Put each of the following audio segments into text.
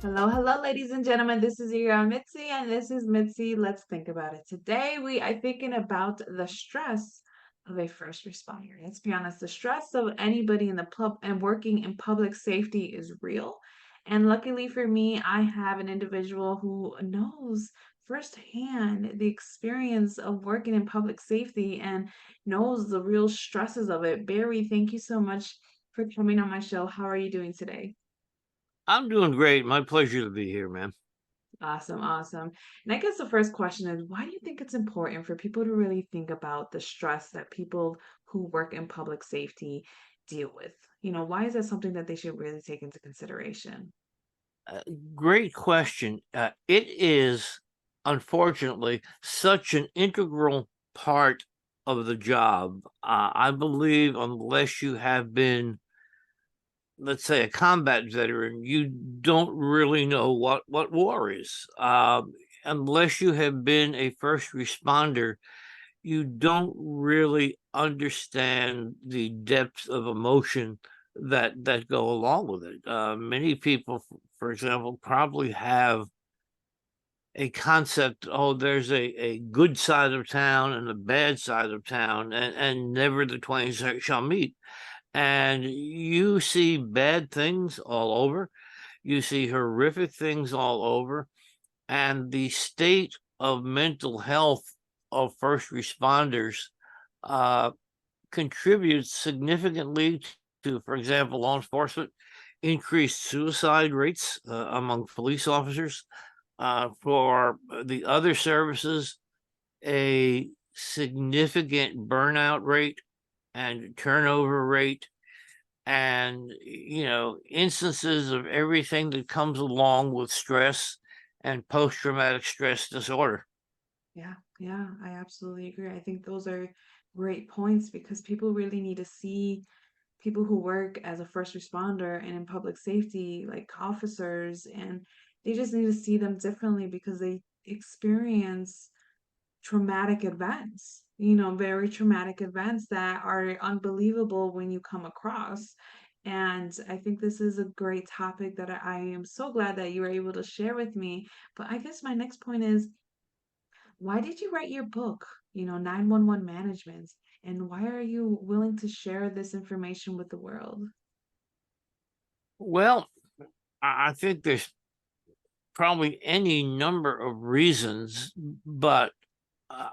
Hello, hello, ladies and gentlemen. This is your Mitzi, and this is Mitzi. Let's think about it. Today, we are thinking about the stress of a first responder. Let's be honest, the stress of anybody in the pub and working in public safety is real. And luckily for me, I have an individual who knows firsthand the experience of working in public safety and knows the real stresses of it. Barry, thank you so much for coming on my show. How are you doing today? I'm doing great. My pleasure to be here, man. Awesome, awesome. And I guess the first question is, why do you think it's important for people to really think about the stress that people who work in public safety deal with? Why is that something that they should really take into consideration? Uh, Great question. It is, unfortunately, such an integral part of the job. I believe unless you have been, let's say, a combat veteran, you don't really know what war is. Unless you have been a first responder, you don't really understand the depth of emotion that go along with it. Many people, for example, probably have a concept, oh, there's a good side of town and a bad side of town, and never the twain shall meet. And you see bad things all over. You see horrific things all over. And the state of mental health of first responders uh, contributes significantly to, for example, law enforcement, increased suicide rates among police officers. For the other services, a significant burnout rate and turnover rate, and instances of everything that comes along with stress and post-traumatic stress disorder. Yeah, yeah, I absolutely agree. I think those are great points because people really need to see people who work as a first responder and in public safety, like officers, and they just need to see them differently because they experience traumatic events, very traumatic events that are unbelievable when you come across. And I think this is a great topic that I am so glad that you were able to share with me. But I guess my next point is, why did you write your book, 911 management? And why are you willing to share this information with the world? Well, I think there's probably any number of reasons, but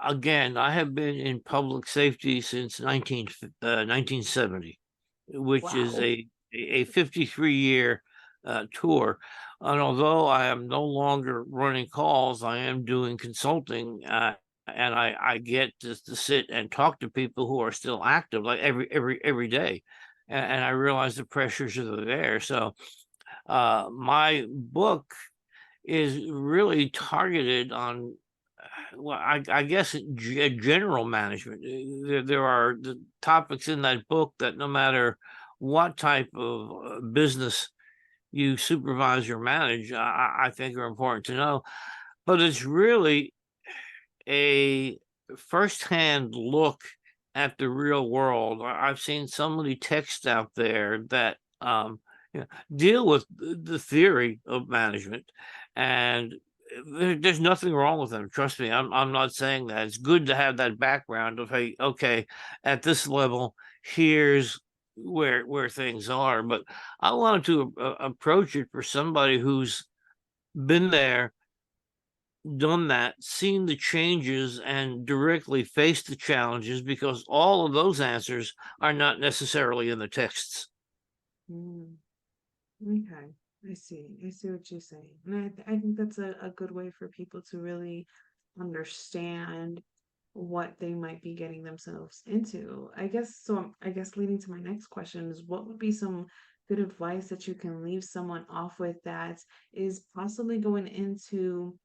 again, I have been in public safety since 1970, which is Wow. a 53-year tour. And although I am no longer running calls, I am doing consulting, and I get to sit and talk to people who are still active, like every day, and I realize the pressures are there. So my book is really targeted on, well, I guess general management. There are the topics in that book that no matter what type of business you supervise or manage, I think are important to know. But it's really a firsthand look at the real world. I've seen so many texts out there that you know, deal with the theory of management, and there's nothing wrong with them. Trust me, I'm not saying that. It's good to have that background of, hey, okay, at this level, here's where things are. But I wanted to approach it for somebody who's been there, done that, seen the changes, and directly faced the challenges, because all of those answers are not necessarily in the texts. Mm, okay. I see. I see what you're saying. And I think that's a good way for people to really understand what they might be getting themselves into. I guess leading to my next question is, what would be some good advice that you can leave someone off with that is possibly going into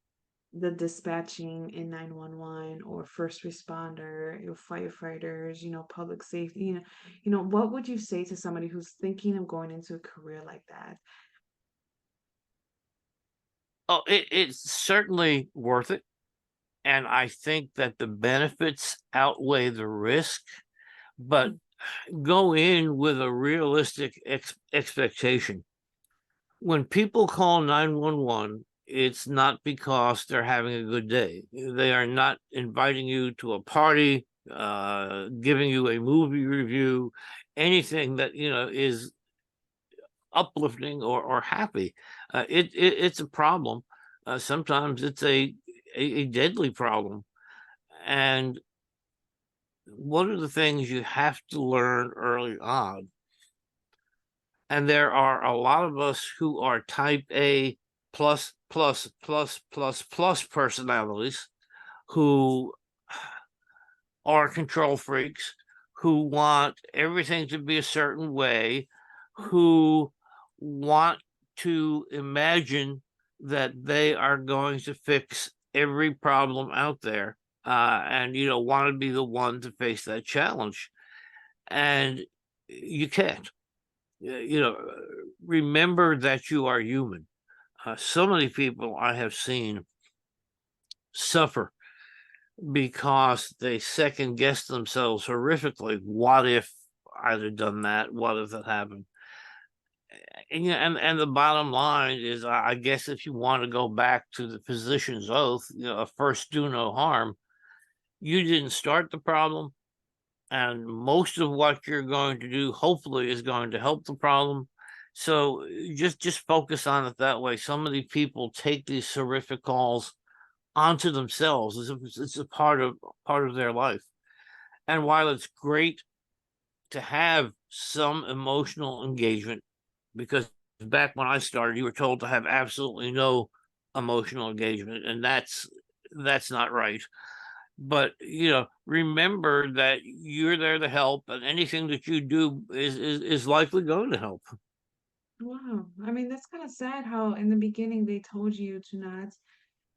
the dispatching in 911 or first responder, firefighters, public safety, what would you say to somebody who's thinking of going into a career like that? Oh, it's certainly worth it. And I think that the benefits outweigh the risk, but go in with a realistic expectation. when people call 911, it's not because they're having a good day. They are not inviting you to a party, giving you a movie review, anything that is uplifting or happy. It's a problem. Sometimes it's a deadly problem. And one of the things you have to learn early on, and there are a lot of us who are type A plus plus plus plus plus personalities who are control freaks, who want everything to be a certain way, who want to imagine that they are going to fix every problem out there, and want to be the one to face that challenge. And you can't. You know, remember that you are human. So many people I have seen suffer because they second guess themselves horrifically. What if I'd have done that? What if that happened? And the bottom line is, I guess, if you want to go back to the physician's oath, first do no harm. You didn't start the problem, and most of what you're going to do, hopefully, is going to help the problem. So just focus on it that way. So many people take these horrific calls onto themselves as if it's a part of their life. And while it's great to have some emotional engagement, because back when I started, you were told to have absolutely no emotional engagement, and that's not right. But remember that you're there to help, and anything that you do is likely going to help. Wow. I mean, that's kind of sad how in the beginning they told you to not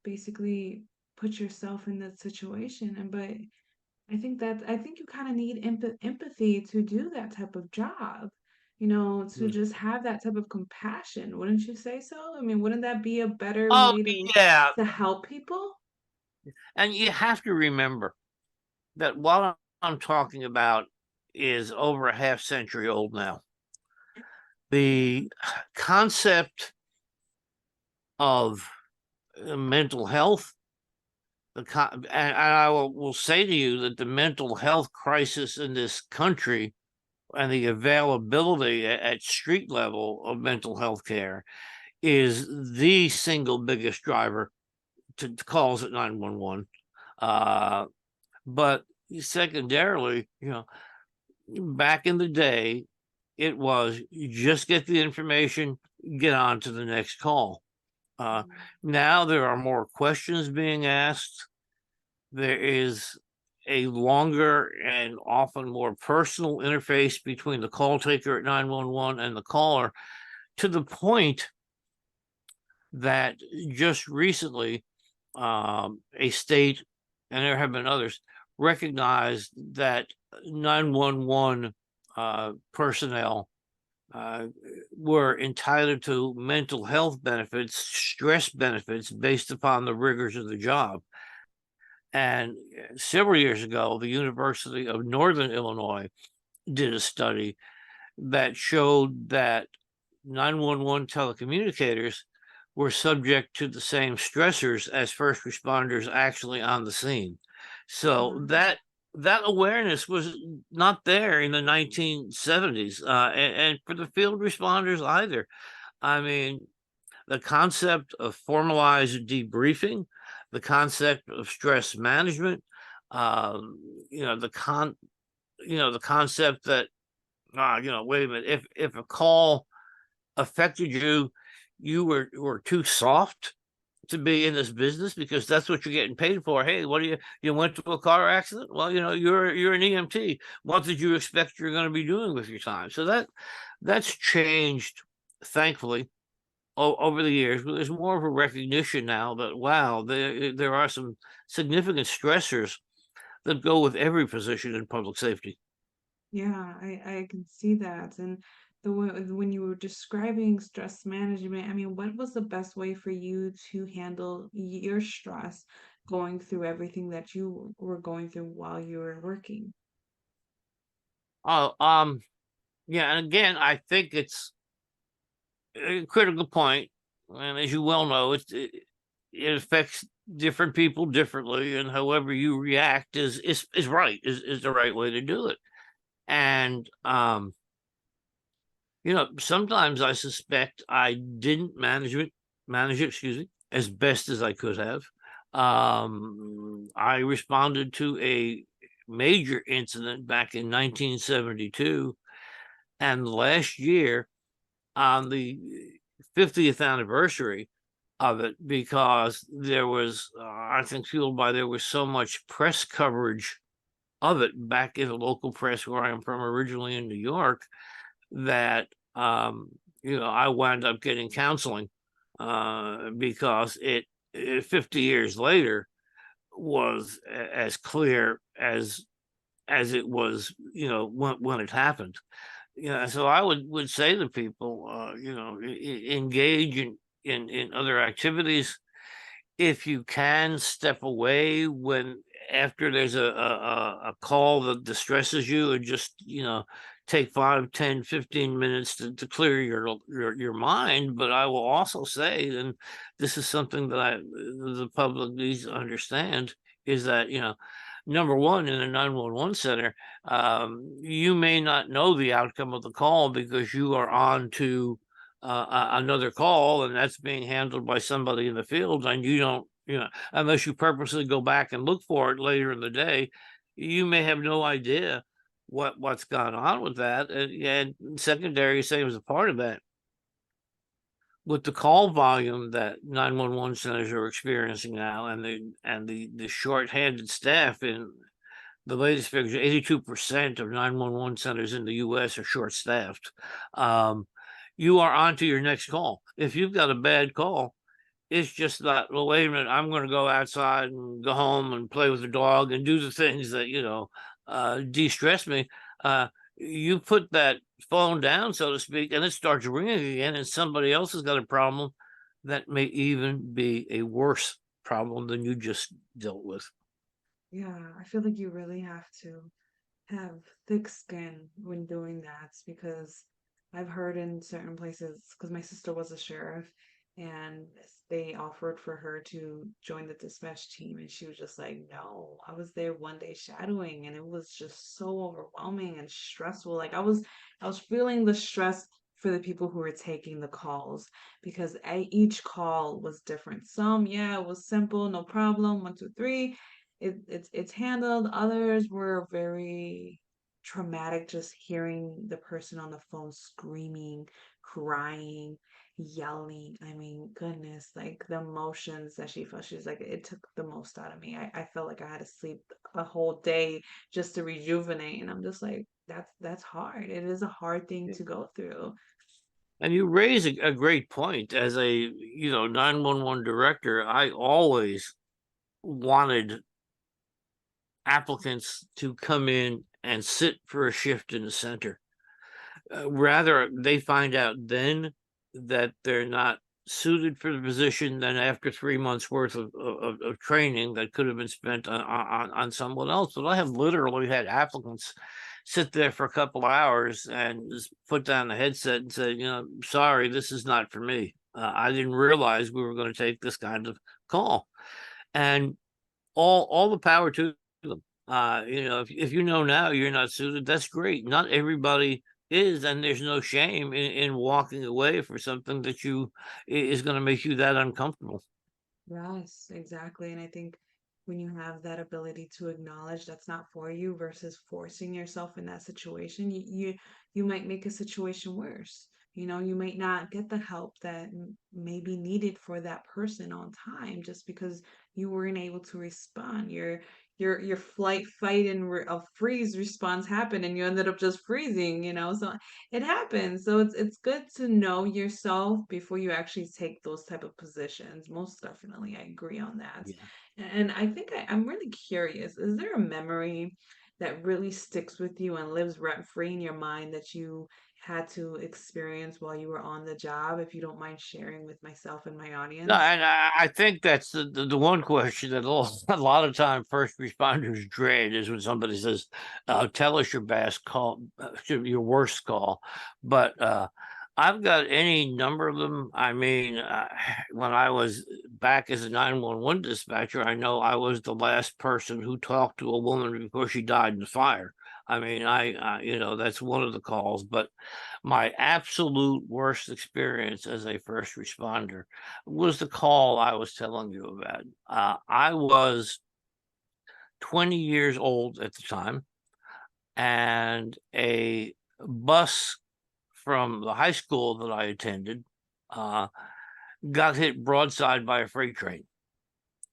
basically put yourself in that situation. And but I think you kind of need empathy to do that type of job, to just have that type of compassion. Wouldn't you say so? I mean, wouldn't that be a better Oh way yeah, to help people? and you have to remember that what I'm talking about is over a half century old now. The concept of mental health, and I will say to you that the mental health crisis in this country and the availability at street level of mental health care is the single biggest driver to calls at 911. But secondarily, back in the day, it was you just get the information, get on to the next call. Uh, Now there are more questions being asked. There is a longer and often more personal interface between the call taker at 911 and the caller, to the point that just recently a state, and there have been others, recognized that 911 personnel uh, were entitled to mental health benefits, stress benefits based upon the rigors of the job. And several years ago, the University of Northern Illinois did a study that showed that 911 telecommunicators were subject to the same stressors as first responders actually on the scene. So Wow. that awareness was not there in the 1970s, and for the field responders either. I mean, the concept of formalized debriefing, the concept of stress management, um, you know, the con, the concept that wait a minute, if a call affected you, you were too soft to be in this business because that's what you're getting paid for. Hey, what do you went to a car accident? Well, you're an EMT. What did you expect you're going to be doing with your time? So that's changed, thankfully, over the years. But there's more of a recognition now that wow, there are some significant stressors that go with every position in public safety. Yeah, I can see that. And when you were describing stress management, I mean, what was the best way for you to handle your stress going through everything that you were going through while you were working? Oh, yeah, and again, I think a critical point, and as you well know, it affects different people differently, and however you react is right, is the right way to do it. And sometimes I suspect I didn't manage it, excuse me, as best as I could have. I responded to a major incident back in 1972, and last year on the 50th anniversary of it, because there was, I think, fueled by there was so much press coverage of it back in the local press where I am from, originally in New York, that I wound up getting counseling because it 50 years later was as clear as it was, when it happened. So I would say to people, engage in other activities if you can. Step away when after there's a call that distresses you, and just take 5, 10, 15 minutes to clear your mind. But I will also say, and this is something that the public needs to understand, is that number one, in a 911 center, you may not know the outcome of the call because you are on to another call, and that's being handled by somebody in the field, and you don't, unless you purposely go back and look for it later in the day, you may have no idea what's gone on with that. And secondary, same as a part of that, with the call volume that 911 centers are experiencing now, and the short-handed staff. In the latest figures, 82% of 911 centers in the US are short-staffed. You are on to your next call. If you've got a bad call, it's just that, well, wait a minute, I'm going to go outside and go home and play with the dog and do the things that, de-stress me. You put that phone down, so to speak, and it starts ringing again, and somebody else has got a problem that may even be a worse problem than you just dealt with. Yeah, I feel like you really have to have thick skin when doing that because I've heard in certain places, because my sister was a sheriff and they offered for her to join the dispatch team, and she was just like, no. I was there one day shadowing and it was just so overwhelming and stressful. Like I was feeling the stress for the people who were taking the calls because each call was different. Some, yeah, it was simple, no problem, 1, 2, 3, it's handled. Others were very traumatic, just hearing the person on the phone screaming, crying, yelling. I mean, goodness, like the emotions that she felt. She's like, it took the most out of me. I felt like I had to sleep a whole day just to rejuvenate. And I'm just like, that's hard. It is a hard thing to go through. And you raise a great point. As a 911 director, I always wanted applicants to come in and sit for a shift in the center. Rather, they find out then that they're not suited for the position than after 3 months worth of training that could have been spent on someone else. But I have literally had applicants sit there for a couple of hours and just put down the headset and say, sorry, this is not for me. I didn't realize we were going to take this kind of call. And all the power to them. If you know now you're not suited, that's great. Not everybody is, and there's no shame in walking away for something that is going to make you that uncomfortable. Yes, exactly. And I think when you have that ability to acknowledge that's not for you versus forcing yourself in that situation, you might make a situation worse. You might not get the help that may be needed for that person on time just because you weren't able to respond. Your flight, fight, and a freeze response happened, and you ended up just freezing. So it happens. So it's good to know yourself before you actually take those type of positions. Most definitely, I agree on that. Yeah. And I think I'm really curious. Is there a memory that really sticks with you and lives rent free in your mind that you had to experience while you were on the job? If you don't mind sharing with myself and my No, audience. and I think that's the one question that a lot of time first responders dread is when somebody says, "Tell us your best call, your worst call." But I've got any number of them. I mean, when I was back as a 911 dispatcher, I know I was the last person who talked to a woman before she died in the fire. I mean, that's one of the calls, but my absolute worst experience as a first responder was the call I was telling you about. I was 20 years old at the time, and a bus from the high school that I attended uh, got hit broadside by a freight train,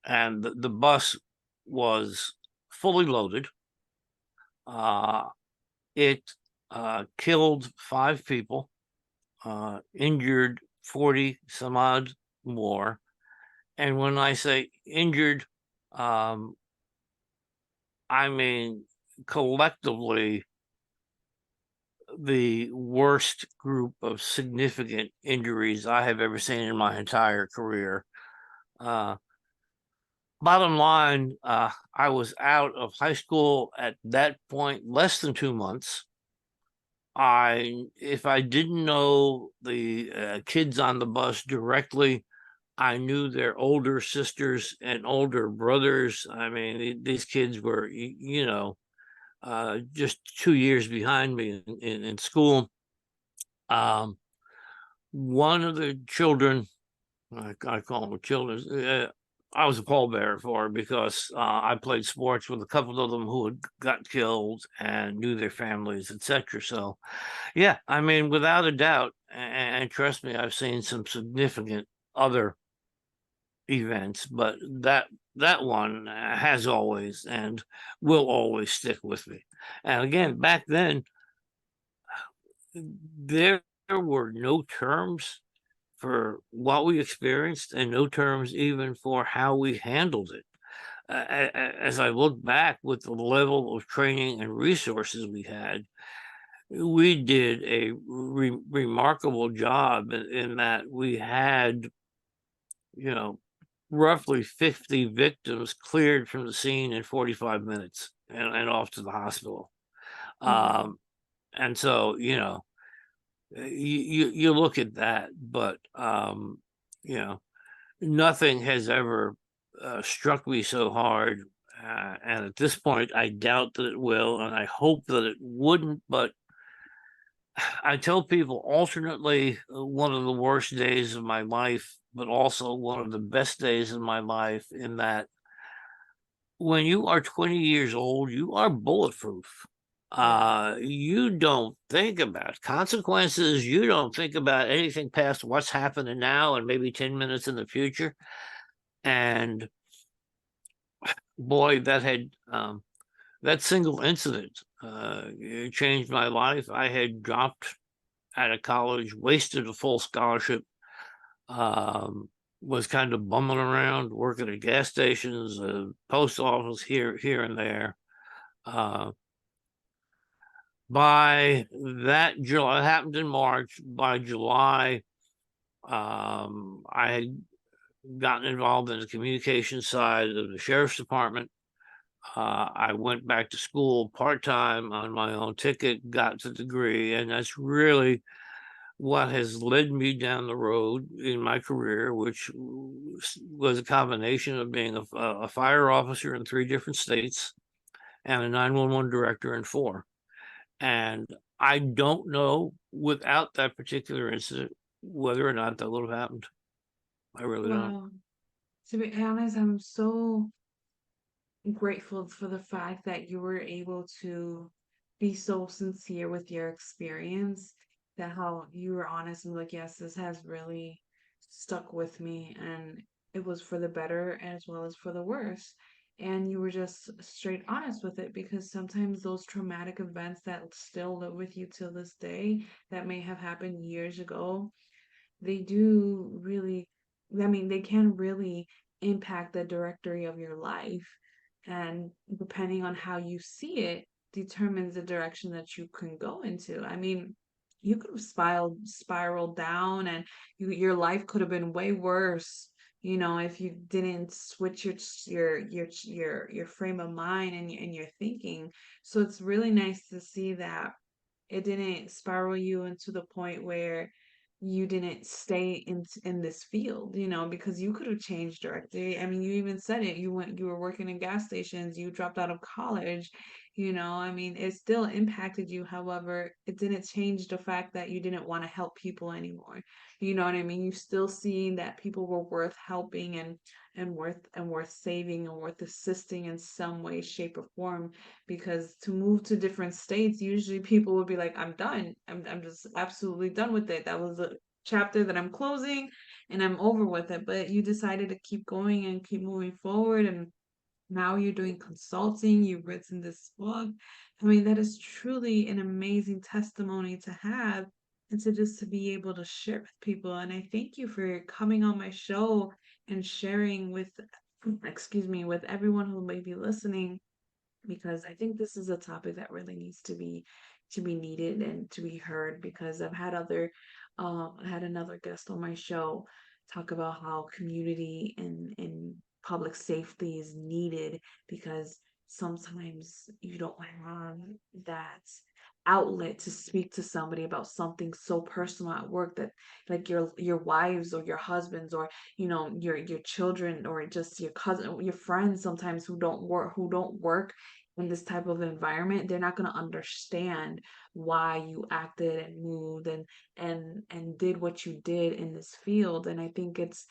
and the bus was fully loaded. Uh, it killed 5 people, injured 40 some odd more. And when I say injured, um, I mean collectively the worst group of significant injuries I have ever seen in my entire career. Uh, Bottom line, I was out of high school at that point less than 2 months. If I didn't know the kids on the bus directly, I knew their older sisters and older brothers. I mean, these kids were, just 2 years behind me in school. Um, One of the children, I call them children, I was a pallbearer for because I played sports with a couple of them who had got killed and knew their families, etc. So, yeah, I mean, without a doubt, and trust me, I've seen some significant other events, but that one has always and will always stick with me. And again, back then, there were no terms for what we experienced and no terms even for how we handled it. As I look back with the level of training and resources we did a remarkable job in that we had, you know, roughly 50 victims cleared from the scene in 45 minutes and off to the hospital. Wow. Um, and so, you look at that, but, you know, nothing has ever struck me so hard. And at this point, I doubt that it will, and I hope that it wouldn't. But I tell people alternately one of the worst days of my life, but also one of the best days of my life, in that when you are 20 years old, you are bulletproof. Yeah. You don't think about consequences. You don't think about anything past what's happening now and maybe 10 minutes in the future. And boy, that single incident it changed my life. I had dropped out of college, wasted a full scholarship, um, was kind of bumming around, working at gas stations, post office here and there. Uh, by that July, it happened in March. By July, I had gotten involved in the communication side of the sheriff's department. I went back to school part time on my own ticket, got the degree, and that's really what has led me down the road in my career, which was a combination of being a fire officer in 3 different states and a 911 director in 4. And I don't know without that particular incident whether or not that would have happened. I really don't. Wow. To be honest, I'm so grateful for the fact that you were able to be so sincere with your experience, that how you were honest and like, yes, this has really stuck with me, and it was for the better as well as for the worse. And you were just straight honest with it, because sometimes those traumatic events that still live with you till this day, that may have happened years ago, they do really, I mean, they can really impact the directory of your life. And depending on how you see it, determines the direction that you can go into. I mean, you could have spiraled down, and your life could have been way worse, if you didn't switch your frame of mind and your thinking. So it's really nice to see that it didn't spiral you into the point where you didn't stay in this field, you know, because you could have changed directly. I mean, you even said it. You were working in gas stations, you dropped out of college, you know. I mean, it still impacted you. However, it didn't change the fact that you didn't want to help people anymore. You know what I mean? You still seen that people were worth helping and worth saving and worth assisting in some way, shape, or form. Because to move to different states, usually people would be like, I'm done. I'm just absolutely done with it. That was a chapter that I'm closing and I'm over with it. But you decided to keep going and keep moving forward, and now you're doing consulting, you've written this book. I mean, that is truly an amazing testimony to have, and to just to be able to share with people. And I thank you for coming on my show and sharing with, excuse me, with everyone who may be listening, because I think this is a topic that really needs to be needed and to be heard. Because I've had other I had another guest on my show talk about how community and public safety is needed, because sometimes you don't have that outlet to speak to somebody about something so personal at work, that like your wives or your husbands, or you know, your children, or just your cousin, your friends sometimes who don't work in this type of environment. They're not going to understand why you acted and moved and did what you did in this field. And I think it's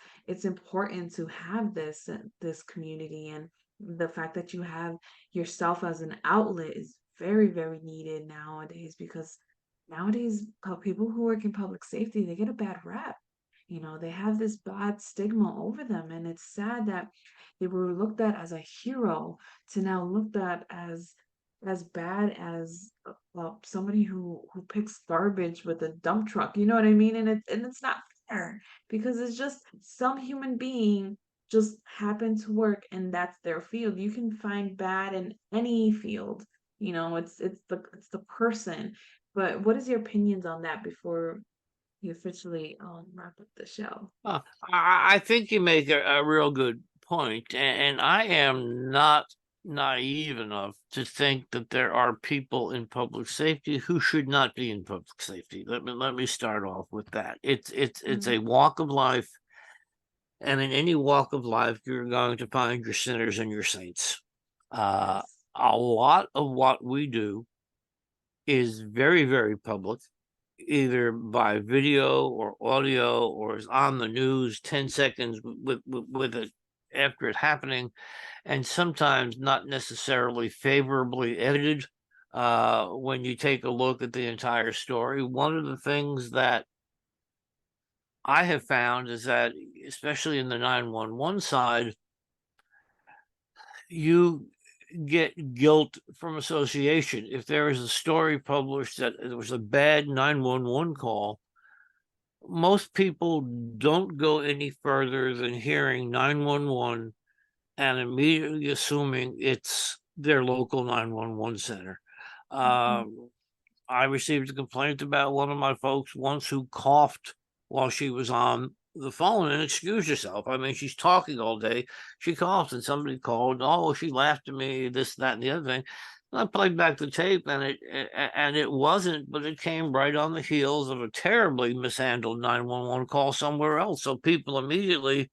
important to have this community, and the fact that you have yourself as an outlet is very, very needed nowadays. Because nowadays, people who work in public safety, they get a bad rap. You know, they have this bad stigma over them, and it's sad that they were looked at as a hero to now looked at as bad as somebody who picks garbage with a dump truck. You know what I mean? And it's not fair, because it's just some human being just happened to work and that's their field. You can find bad in any field. You know, it's the person. But what is your opinions on that before you officially wrap up the show? I think you make a real good point, and I am not naive enough to think that there are people in public safety who should not be in public safety. Let me start off with that. It's a Mhm. walk of life, and in any walk of life, you're going to find your sinners and your saints. Uh, Yes. a lot of what we do is very, very public, either by video or audio, or is on the news 10 seconds with it after it happening, and sometimes not necessarily favorably edited. When you take a look at the entire story, one of the things that I have found is that, especially in the 911 side, you get guilt from association. If there is a story published that it was a bad 911 call, most people don't go any further than hearing 911 and immediately assuming it's their local 911 center. Mhm. Um, I received a complaint about one of my folks once who coughed while she was on the phone and excused herself. I mean, she's talking all day. She coughs and somebody called. Oh, she laughed at me, this, that, and the other thing. And I played back the tape and it wasn't, but it came right on the heels of a terribly mishandled 911 call somewhere else. So people immediately,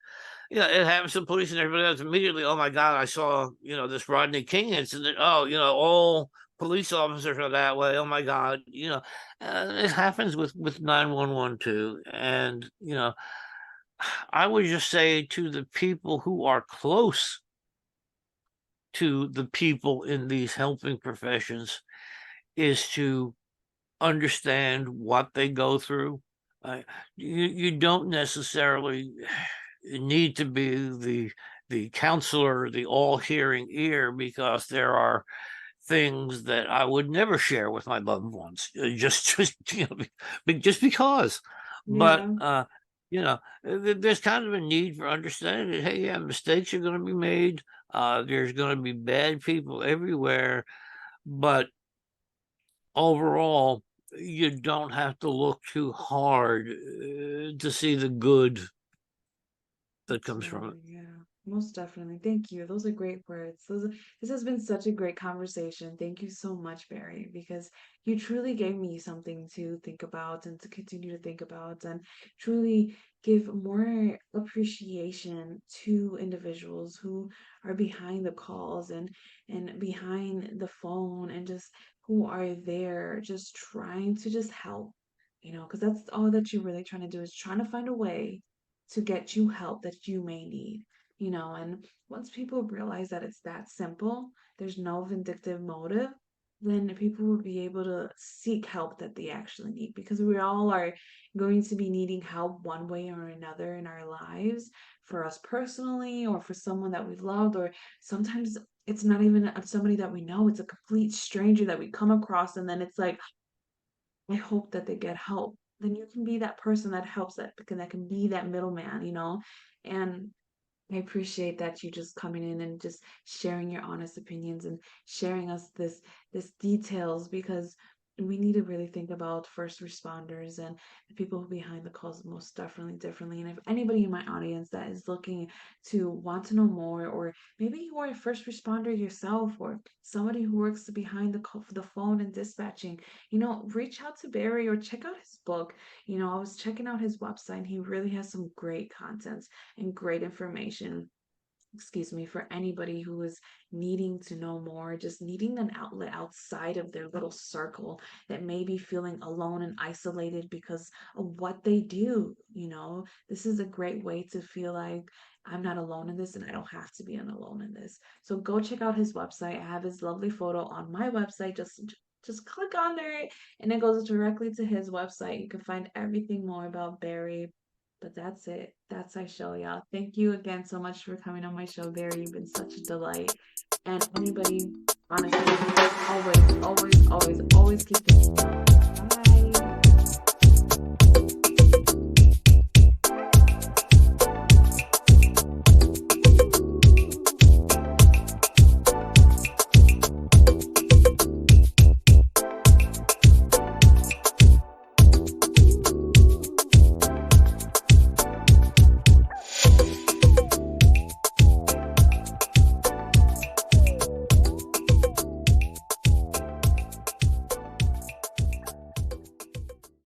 it happens to police and everybody else immediately. Oh my God, I saw, this Rodney King incident. Oh, all police officers are that way. Oh my God, it happens with 911 too. And I would just say to the people who are close to the people in these helping professions is to understand what they go through. Uh, you don't necessarily need to be the counselor, the all hearing ear, because there are things that I would never share with my loved ones, just just because. But Yeah. there's kind of a need for understanding that, hey, yeah, mistakes are going to be made. There's going to be bad people everywhere, but overall, you don't have to look too hard to see the good that comes from it. Absolutely, yeah. Most definitely. Thank you. Those are great words. This has been such a great conversation. Thank you so much, Barry, because you truly gave me something to think about and to continue to think about and truly give more appreciation to individuals who are behind the calls and behind the phone and just who are there just trying to just help, because that's all that you're really trying to do is trying to find a way to get you help that you may need, and once people realize that it's that simple, there's no vindictive motive, then people will be able to seek help that they actually need because we all are going to be needing help one way or another in our lives for us personally or for someone that we've loved, or sometimes it's not even somebody that we know, it's a complete stranger that we come across, and then it's like, I hope that they get help. Then you can be that person that helps, that can be that middleman, and I appreciate that you just coming in and just sharing your honest opinions and sharing us this details because we need to really think about first responders and the people behind the calls most definitely differently. And if anybody in my audience that is looking to want to know more, or maybe you are a first responder yourself, or somebody who works behind the phone and dispatching, reach out to Barry or check out his book. I was checking out his website. He really has some great content and great information, excuse me, for anybody who is needing to know more, just needing an outlet outside of their little circle that may be feeling alone and isolated because of what they do. This is a great way to feel like I'm not alone in this and I don't have to be alone in this. So go check out his website. I have his lovely photo on my website. Just click on there and it goes directly to his website. You can find everything more about Barry. But that's it. That's our show, y'all. Thank you again so much for coming on my show, Barry. You've been such a delight. And anybody, honestly, always, always, always, always keep thinking. Bye.